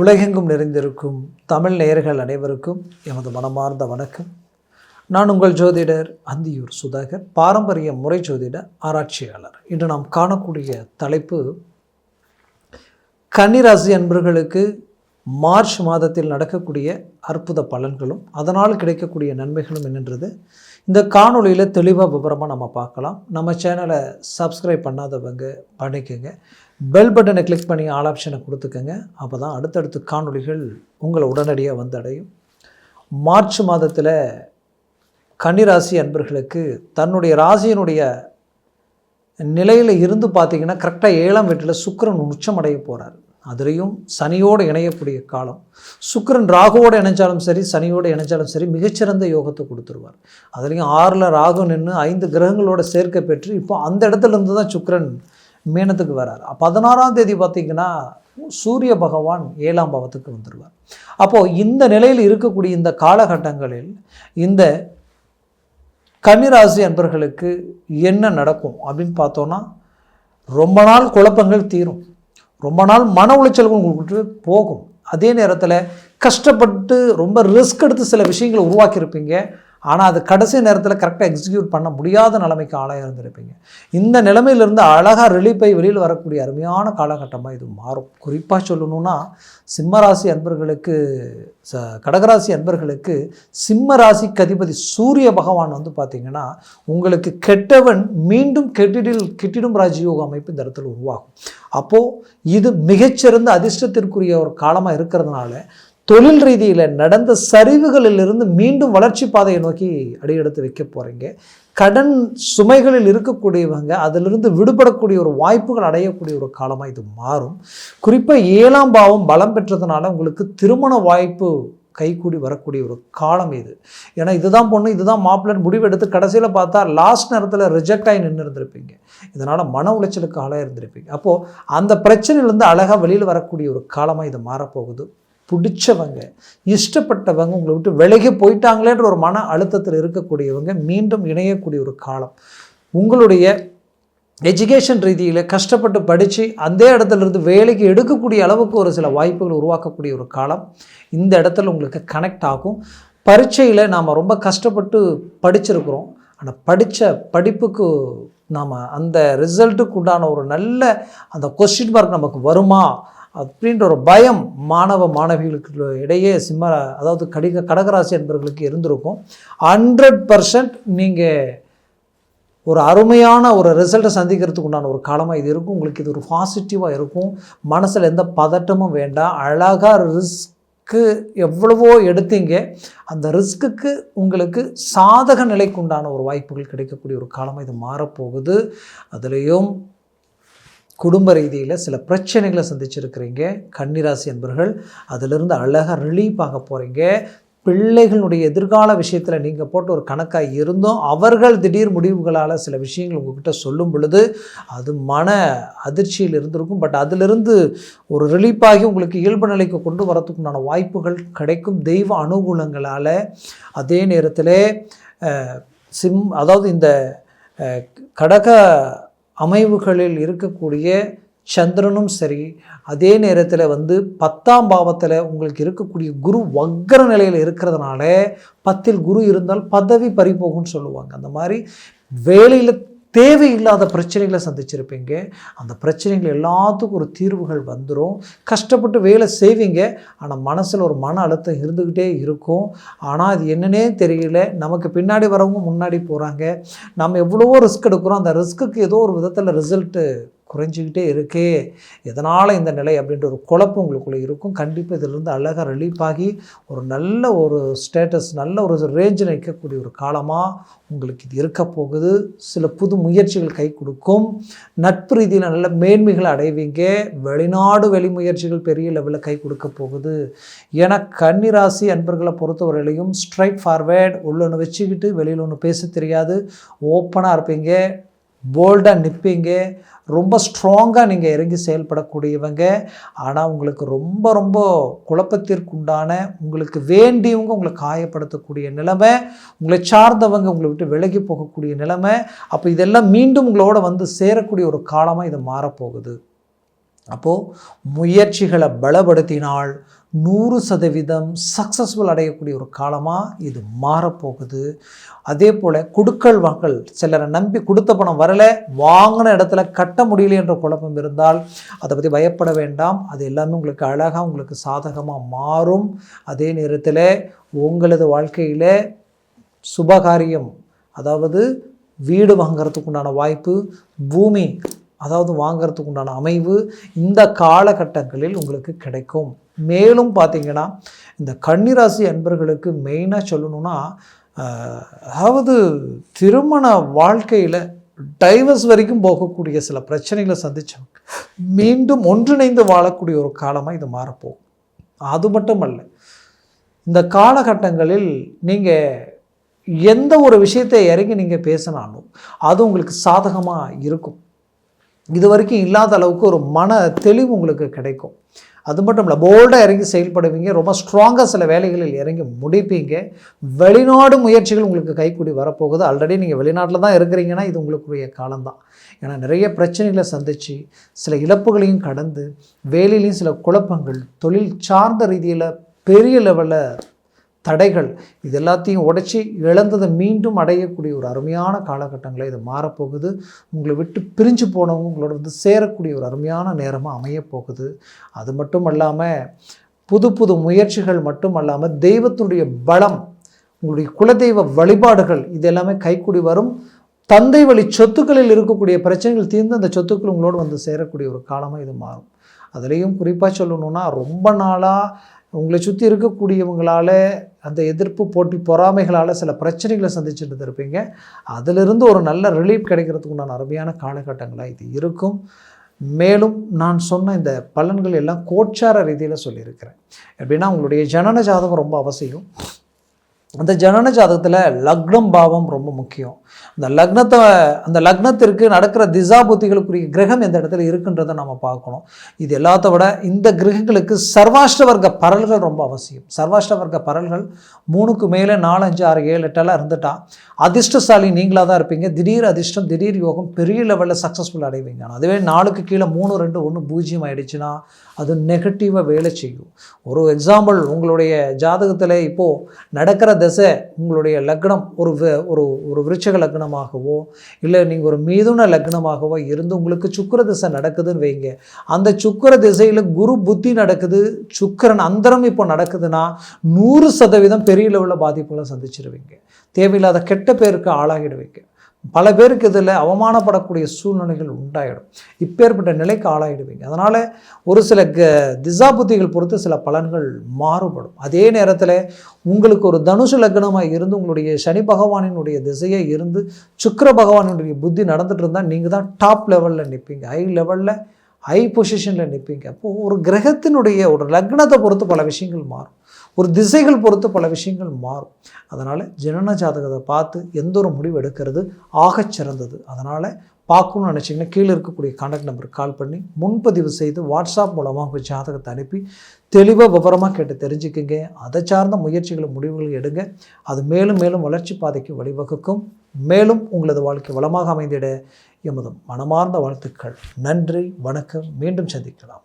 உலகெங்கும் நிறைந்திருக்கும் தமிழ் நேயர்கள் அனைவருக்கும் எமது மனமார்ந்த வணக்கம். நான் உங்கள் ஜோதிடர் அந்தியூர் சுதாகர், பாரம்பரிய முறை ஜோதிட ஆராய்ச்சியாளர். இன்று நாம் காணக்கூடிய தலைப்பு, கன்னிராசி அன்பர்களுக்கு மார்ச் மாதத்தில் நடக்கக்கூடிய அற்புத பலன்களும் அதனால் கிடைக்கக்கூடிய நன்மைகளும் என்னன்றது இந்த காணொலியில் தெளிவாக விவரமாக நம்ம பார்க்கலாம். நம்ம சேனலை சப்ஸ்கிரைப் பண்ணாதவங்க பண்ணிக்கோங்க, பெல் பட்டனை கிளிக் பண்ணி ஆல் ஆப்ஷனை கொடுத்துக்கோங்க. அப்போ தான் அடுத்தடுத்து காணொலிகள் உங்களை உடனடியாக வந்து அடையும். மார்ச் மாதத்தில் கன்னிராசி அன்பர்களுக்கு தன்னுடைய ராசியினுடைய நிலையில் இருந்து பார்த்திங்கன்னா கரெக்டாக 7ஆம் வீட்டில் சுக்கிரன் உச்சமடைய போகிறார். அதுலேயும் சனியோடு இணையக்கூடிய காலம். சுக்கிரன் ராகுவோடு இணைஞ்சாலும் சரி, சனியோடு இணைஞ்சாலும் சரி, மிகச்சிறந்த யோகத்தை கொடுத்துருவார். அதுலேயும் 6ல் ராகு நின்று 5 கிரகங்களோட சேர்க்கை பெற்று இப்போ அந்த இடத்துலேருந்து தான் சுக்கிரன் மீனத்துக்கு வரார். 16ஆம் தேதி பார்த்திங்கன்னா சூரிய பகவான் 7ஆம் பாவத்துக்கு வந்துடுவார். அப்போது இந்த நிலையில் இருக்கக்கூடிய இந்த காலகட்டங்களில் இந்த கன்னிராசி அன்பர்களுக்கு என்ன நடக்கும் அப்படின்னு பார்த்தோன்னா, ரொம்ப நாள் குழப்பங்கள் தீரும், ரொம்ப நாள் மன உளைச்சல்கள் உங்களுக்கு போகும். அதே நேரத்தில் கஷ்டப்பட்டு ரொம்ப ரிஸ்க் எடுத்து சில விஷயங்களை உருவாக்கியிருப்பீங்க, ஆனால் அது கடைசி நேரத்தில் கரெக்டாக எக்ஸிக்யூட் பண்ண முடியாத நிலைமைக்கு ஆளாக இருந்திருப்பீங்க. இந்த நிலைமையிலிருந்து அழகாக ரிலீஃபை வெளியில் வரக்கூடிய அருமையான காலகட்டமாக இது மாறும். குறிப்பாக சொல்லணுன்னா, சிம்மராசி அன்பர்களுக்கு கடகராசி அன்பர்களுக்கு சிம்ம ராசிக்கு அதிபதி சூரிய பகவான் வந்து பார்த்திங்கன்னா, உங்களுக்கு கெட்டவன் மீண்டும் கெட்டிடும் ராஜயோக அமைப்பு இந்த இடத்துல உருவாகும். அப்போது இது மிகச்சிறந்த அதிர்ஷ்டத்திற்குரிய ஒரு காலமாக இருக்கிறதுனால தொழில் ரீதியில் நடந்த சரிவுகளிலிருந்து மீண்டும் வளர்ச்சி பாதையை நோக்கி அடியெடுத்து வைக்க போகிறீங்க. கடன் சுமைகளில் இருக்கக்கூடியவங்க அதிலிருந்து விடுபடக்கூடிய ஒரு வாய்ப்புகள் அடையக்கூடிய ஒரு காலமாக இது மாறும். குறிப்பாக 7ஆம் பாவம் பலம் பெற்றதுனால உங்களுக்கு திருமண வாய்ப்பு கைகூடி வரக்கூடிய ஒரு காலம் இது. ஏன்னா இதுதான் பொண்ணு, இதுதான் மாப்பிள்ளைன்னு முடிவெடுத்து கடைசியில் பார்த்தா லாஸ்ட் நேரத்தில் ரிஜெக்ட் ஆகி நின்று இருந்திருப்பீங்க. இதனால் மன உளைச்சலுக்கு ஆளாக இருந்திருப்பீங்க. அப்போது அந்த பிரச்சனையிலேருந்து அழகாக வெளியில் வரக்கூடிய ஒரு காலமாக இது மாறப்போகுது. பிடிச்சவங்க, இஷ்டப்பட்டவங்க உங்களை விட்டு விலகி போயிட்டாங்களேன்ற ஒரு மன அழுத்தத்தில் இருக்கக்கூடியவங்க மீண்டும் இணையக்கூடிய ஒரு காலம். உங்களுடைய எஜுகேஷன் ரீதியில் கஷ்டப்பட்டு படித்து அந்த இடத்துலேருந்து வேலைக்கு எடுக்கக்கூடிய அளவுக்கு ஒரு சில வாய்ப்புகள் உருவாக்கக்கூடிய ஒரு காலம் இந்த இடத்துல உங்களுக்கு கனெக்ட் ஆகும். பரீட்சையில் நாம் ரொம்ப கஷ்டப்பட்டு படிச்சிருக்கிறோம், ஆனால் படித்த படிப்புக்கு நாம் அந்த ரிசல்ட்டுக்கு உண்டான ஒரு நல்ல அந்த கொஸ்டின் மார்க் நமக்கு வருமா அப்படின்ற ஒரு பயம் மாணவ மாணவிகளுக்கு இடையே அதாவது கடகராசி என்பவர்களுக்கு இருந்திருக்கும். 100% நீங்கள் ஒரு அருமையான ஒரு ரிசல்ட்டை சந்திக்கிறதுக்கு உண்டான ஒரு காலமாக இது இருக்கும். உங்களுக்கு இது ஒரு பாசிட்டிவாக இருக்கும். மனசில் எந்த பதட்டமும் வேண்டாம். அழகாக ரிஸ்க்கு எவ்வளவோ எடுத்தீங்க, அந்த ரிஸ்க்குக்கு உங்களுக்கு சாதக நிலைக்கு உண்டான ஒரு வாய்ப்புகள் கிடைக்கக்கூடிய ஒரு காலமாக இது மாறப்போகுது. அதுலேயும் குடும்ப ரீதியில் சில பிரச்சனைகளை சந்திச்சிருக்கிறீங்க கன்னிராசி என்பர்கள், அதிலிருந்து அழகாக ரிலீஃப் ஆக போகிறீங்க. பிள்ளைகளுடைய எதிர்கால விஷயத்தில் நீங்கள் போட்டு ஒரு கணக்காக இருந்தோம், அவர்கள் திடீர் முடிவுகளால் சில விஷயங்கள் உங்கள்கிட்ட சொல்லும் பொழுது அது மன அதிர்ச்சியில் இருந்திருக்கும். பட் அதிலிருந்து ஒரு ரிலீஃபாகி உங்களுக்கு இயல்பு நிலைக்கு கொண்டு வரத்துக்குண்டான வாய்ப்புகள் கிடைக்கும் தெய்வ அனுகூலங்களால். அதே நேரத்தில் அதாவது இந்த கடக அமைவுகளில் இருக்கக்கூடிய சந்திரனும் சரி, அதே நேரத்தில் 10ஆம் பாவத்தில் உங்களுக்கு இருக்கக்கூடிய குரு வக்ர நிலையில் இருக்கிறதுனால 10ல் குரு இருந்தால் பதவி பறிபோகும்னு சொல்லுவாங்க. அந்த மாதிரி வேலையில் தேவையில்லாத பிரச்சனைகளை சந்திச்சிருப்பீங்க. அந்த பிரச்சனைகள் எல்லாத்துக்கும் ஒரு தீர்வுகள் வந்துடும். கஷ்டப்பட்டு வேலை செய்வீங்க, ஆனால் மனசில் ஒரு மன அழுத்தம் இருந்துக்கிட்டே இருக்கும். ஆனால் அது என்னன்னே தெரியல, நமக்கு பின்னாடி வரவங்க முன்னாடி போகிறாங்க, நம்ம எவ்வளவோ ரிஸ்க் எடுக்கிறோம், அந்த ரிஸ்க்குக்கு ஏதோ ஒரு விதத்தில் ரிசல்ட்டு குறைஞ்சிக்கிட்டே இருக்கே, எதனால் இந்த நிலை அப்படின்ற ஒரு குழப்பம் உங்களுக்குள்ளே இருக்கும். கண்டிப்பாக இதிலிருந்து அழகாக ரிலீஃப் ஆகி ஒரு நல்ல ஒரு ஸ்டேட்டஸ், நல்ல ஒரு ரேஞ்சில் நிற்கக்கூடிய ஒரு காலமாக உங்களுக்கு இது இருக்க போகுது. சில புது முயற்சிகள் கை கொடுக்கும். நட்பு ரீதியில் நல்ல மேன்மைகளை அடைவீங்க. வெளி முயற்சிகள் பெரிய லெவலில் கை கொடுக்க போகுது. ஏன்னா கன்னிராசி அன்பர்களை பொறுத்தவரையிலையும் ஸ்ட்ரைட் ஃபார்வேர்ட், உள்ள ஒன்று வச்சுக்கிட்டு வெளியில் ஒன்று பேச தெரியாது, ஓப்பனாக இருப்பீங்க, போல்டாக நிற்பீங்க, ரொம்ப ஸ்ட்ராங்காக நீங்கள் இறங்கி செயல்படக்கூடியவங்க. ஆனால் உங்களுக்கு ரொம்ப ரொம்ப குழப்பத்திற்குண்டான, உங்களுக்கு வேண்டியவங்க உங்களை காயப்படுத்தக்கூடிய நிலைமை, உங்களை சார்ந்தவங்க உங்களை விட்டு விலகி போகக்கூடிய நிலைமை. அப்போ இதெல்லாம் மீண்டும் உங்களோட சேரக்கூடிய ஒரு காலமாக இது மாறப்போகுது. அப்போது முயற்சிகளை பலப்படுத்தினால் 100% சக்ஸஸ்ஃபுல் அடையக்கூடிய ஒரு காலமாக இது மாறப்போகுது. அதே போல் கொடுக்கல் வாங்கல், சிலரை நம்பி கொடுத்த பணம் வரலை, வாங்கின இடத்துல கட்ட முடியல என்ற குழப்பம் இருந்தால் அதை பற்றி பயப்பட வேண்டாம். அது எல்லாமே உங்களுக்கு அழகாக உங்களுக்கு சாதகமாக மாறும். அதே நேரத்தில் உங்களது வாழ்க்கையில் சுபகாரியம், அதாவது வீடு வாங்கிறதுக்கு உண்டான வாய்ப்பு, பூமி அதாவது வாங்கிறதுக்கு உண்டான அமைவு இந்த காலகட்டங்களில் உங்களுக்கு கிடைக்கும். மேலும் பார்த்திங்கன்னா இந்த கன்னிராசி அன்பர்களுக்கு மெயினாக சொல்லணும்னா, அதாவது திருமண வாழ்க்கையில் டைவர்ஸ் வரைக்கும் போகக்கூடிய சில பிரச்சனைகளை சந்தித்தவங்க மீண்டும் ஒன்றிணைந்து வாழக்கூடிய ஒரு காலமாக இது மாறப்போகும். அது மட்டும் அல்ல, இந்த காலகட்டங்களில் நீங்கள் எந்த ஒரு விஷயத்தை இறங்கி நீங்கள் பேசினாலும் அது உங்களுக்கு சாதகமாக இருக்கும். இது வரைக்கும் இல்லாத அளவுக்கு ஒரு மன தெளிவு உங்களுக்கு கிடைக்கும். அது மட்டும் இல்லை, போல்டாக இறங்கி செயல்படுவீங்க, ரொம்ப ஸ்ட்ராங்காக சில வேலைகளில் இறங்கி முடிப்பீங்க. வெளிநாடு முயற்சிகள் உங்களுக்கு கைக்கூடி வரப்போகுது. ஆல்ரெடி நீங்கள் வெளிநாட்டில் தான் இருக்கிறீங்கன்னா இது உங்களுக்குரிய காலம்தான். ஏன்னா நிறைய பிரச்சனைகளை சந்தித்து சில இழப்புகளையும் கடந்து வேலையிலையும் சில குழப்பங்கள், தொழில் சார்ந்த ரீதியில் பெரிய லெவலில் தடைகள், இது எல்லாத்தையும் உடைச்சி இழந்ததை மீண்டும் அடையக்கூடிய ஒரு அருமையான காலகட்டங்களை இது மாறப்போகுது. உங்களை விட்டு பிரிஞ்சு போனவங்க உங்களோட வந்து சேரக்கூடிய ஒரு அருமையான நேரமாக அமையப்போகுது. அது மட்டும் இல்லாமல் புது புது முயற்சிகள் மட்டும் அல்லாமல் தெய்வத்தினுடைய பலம், உங்களுடைய குலதெய்வ வழிபாடுகள் இது எல்லாமே கைக்கூடி வரும். தந்தை வழி சொத்துக்களில் இருக்கக்கூடிய பிரச்சனைகள் தீர்ந்து அந்த சொத்துக்கள் உங்களோடு வந்து சேரக்கூடிய ஒரு காலமாக இது மாறும். அதுலேயும் குறிப்பாக சொல்லணுன்னா, ரொம்ப நாளாக உங்களை சுற்றி இருக்கக்கூடியவங்களால் அந்த எதிர்ப்பு, போட்டி, பொறாமைகளால் சில பிரச்சனைகளை சந்திச்சுட்டு இருப்பீங்க. அதிலிருந்து ஒரு நல்ல ரிலீஃப் கிடைக்கிறதுக்கு உண்டான அருமையான காலகட்டங்களாக இது இருக்கும். மேலும் நான் சொன்ன இந்த பலன்கள் எல்லாம் கோச்சார ரீதியில் சொல்லியிருக்கிறேன். எப்படின்னா, உங்களுடைய ஜனன ஜாதகம் ரொம்ப அவசியம். அந்த ஜனன ஜாதகத்தில் லக்னம் பாவம் ரொம்ப முக்கியம். அந்த லக்னத்திற்கு நடக்கிற திசா புத்திகளுக்குரிய கிரகம் எந்த இடத்துல இருக்குன்றதை நம்ம பார்க்கணும். இது எல்லாத்த விட இந்த கிரகங்களுக்கு சர்வாஷ்ட வர்க்க பரல்கள் ரொம்ப அவசியம். சர்வாஷ்ட வர்க்க பரல்கள் 3க்கு மேலே 4, 5, 6, 7, 8 இருந்துட்டா அதிர்ஷ்டசாலி நீங்களாக தான் இருப்பீங்க. திடீர் அதிர்ஷ்டம், திடீர் யோகம், பெரிய லெவலில் சக்ஸஸ்ஃபுல் அடைவீங்க. அதுவே 4க்கு கீழே 3, 2, 1, 0 ஆகிடுச்சுன்னா அது நெகட்டிவாக வேலை செய்யும். ஒரு எக்ஸாம்பிள், உங்களுடைய ஜாதகத்தில் இப்போது நடக்கிற திசை, உங்களுடைய லக்னம் ஒரு விருச்சக லக்னமாகவோ இல்லை நீங்கள் ஒரு மிதுன லக்னமாகவோ இருந்து உங்களுக்கு சுக்கிர திசை நடக்குதுன்னு வைங்க. அந்த சுக்கிர திசையில் குரு புத்தி நடக்குது, சுக்கிரன் அந்தரம் இப்போ நடக்குதுன்னா 100% பெரிய லெவலில் பாதிப்புகளை சந்திச்சிருவீங்க. தேவையில்லாத கெட்ட பேருக்கு ஆளாகிடுவீங்க. பல பேருக்கு இதில் அவமானப்படக்கூடிய சூழ்நிலைகள் உண்டாயிடும். இப்பேற்பட்ட நிலைக்கு ஆளாகிடுவீங்க. அதனால் ஒரு சில திசா புத்திகள் பொறுத்து சில பலன்கள் மாறுபடும். அதே நேரத்தில் உங்களுக்கு ஒரு தனுசு லக்னமாக இருந்து உங்களுடைய சனி பகவானினுடைய திசையை இருந்து சுக்கிர பகவானுடைய புத்தி நடந்துட்டு இருந்தால் நீங்கள் தான் டாப் லெவலில் நிற்பீங்க, ஹை லெவலில், ஹை பொசிஷனில் நிற்பீங்க. அப்போது ஒரு கிரகத்தினுடைய ஒரு லக்னத்தை பொறுத்து பல விஷயங்கள் மாறும், ஒரு திசைகள் பொறுத்து பல விஷயங்கள் மாறும். அதனால் ஜனன ஜாதகத்தை பார்த்து எந்த ஒரு முடிவு எடுக்கிறது ஆகச் சிறந்தது. அதனால் பார்க்கணும்னு நினச்சிங்கன்னா கீழே இருக்கக்கூடிய கான்டாக்ட் நம்பருக்கு கால் பண்ணி முன்பதிவு செய்து வாட்ஸ்அப் மூலமாக உங்கள் ஜாதகத்தை அனுப்பி தெளிவாக விவரமாக கேட்டு தெரிஞ்சுக்குங்க. அதை சார்ந்த முயற்சிகளை, முடிவுகள் எடுங்க. அது மேலும் மேலும் வளர்ச்சி பாதைக்கு வழிவகுக்கும். மேலும் உங்களது வாழ்க்கை வளமாக அமைந்திட எமது மனமார்ந்த வாழ்த்துக்கள். நன்றி, வணக்கம். மீண்டும் சந்திக்கலாம்.